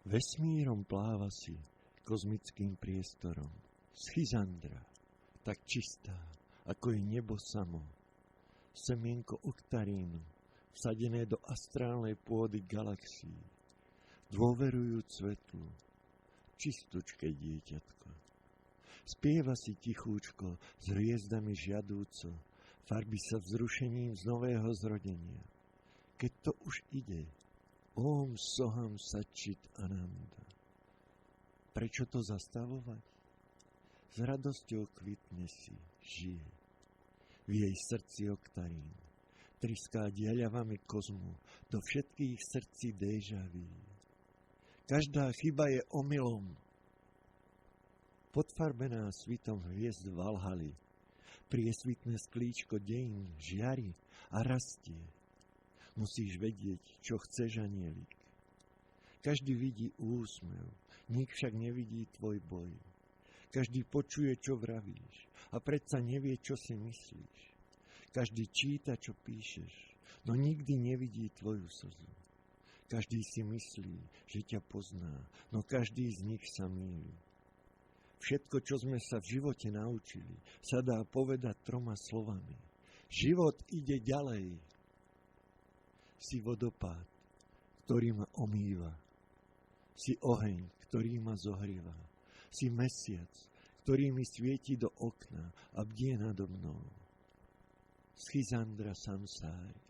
Vesmírom pláva si, kozmickým priestorom. Schizandra, tak čistá, ako je nebo samo. Semienko oktarínu, vsadené do astrálnej pôdy galaxií. Dôverujúc svetlu, čistúčke dieťatko. Spieva si tichúčko, s hviezdami žiadúco, farby sa vzrušením z nového zrodenia. Keď to už ide, Om Soham Satchit Ananda. Prečo to zastavovať? S radosťou kvitne si, žije. V jej srdci oktarín, triská diaľavami kozmu, do všetkých srdcí déjà vu. Každá chyba je omylom. Podfarbená svitom hviezd Valhaly, priesvitné sklíčko dejín žiari a rastie. Musíš vedieť, čo chceš, anielik. Každý vidí úsmev, nik však nevidí tvoj boj. Každý počuje, čo vravíš, a predsa nevie, čo si myslíš. Každý číta, čo píšeš, no nikdy nevidí tvoju slzu. Každý si myslí, že ťa pozná, no každý z nich sa mýli. Všetko, čo sme sa v živote naučili, sa dá povedať 3 slovami. Život ide ďalej. Si vodopád, ktorý ma omýva. Si oheň, ktorý ma zohrieva. Si mesiac, ktorý mi svieti do okna a bdie nado mnou. Schizandra samsári.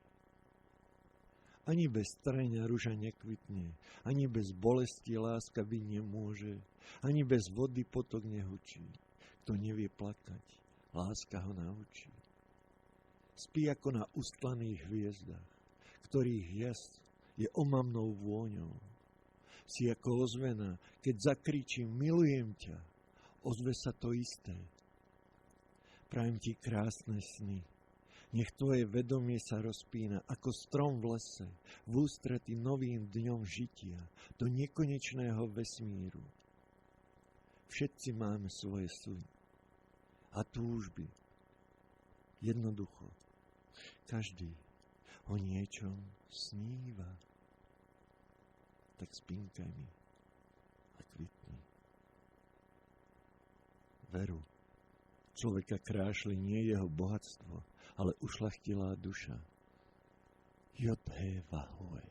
Ani bez trenia ruža nekvitne, ani bez bolesti láska byť nemôže, ani bez vody potok nehučí. Kto nevie plakať, láska ho naučí. Spí ako na ustlaných hviezdach, ktorých jas je omamnou vôňou. Si ako ozvena, keď zakričím milujem ťa, ozve sa to isté. Prajem ti krásne sny. Nech tvoje vedomie sa rozpína ako strom v lese, v ústrety novým dňom žitia, do nekonečného vesmíru. Všetci máme svoje sny a túžby. Jednoducho, každý o niečom sníva. Tak spinkaj mi a kvitni. Veru. Človeka krášli nie jeho bohatstvo, ale ušľachtilá duša. Jodhe vahoj.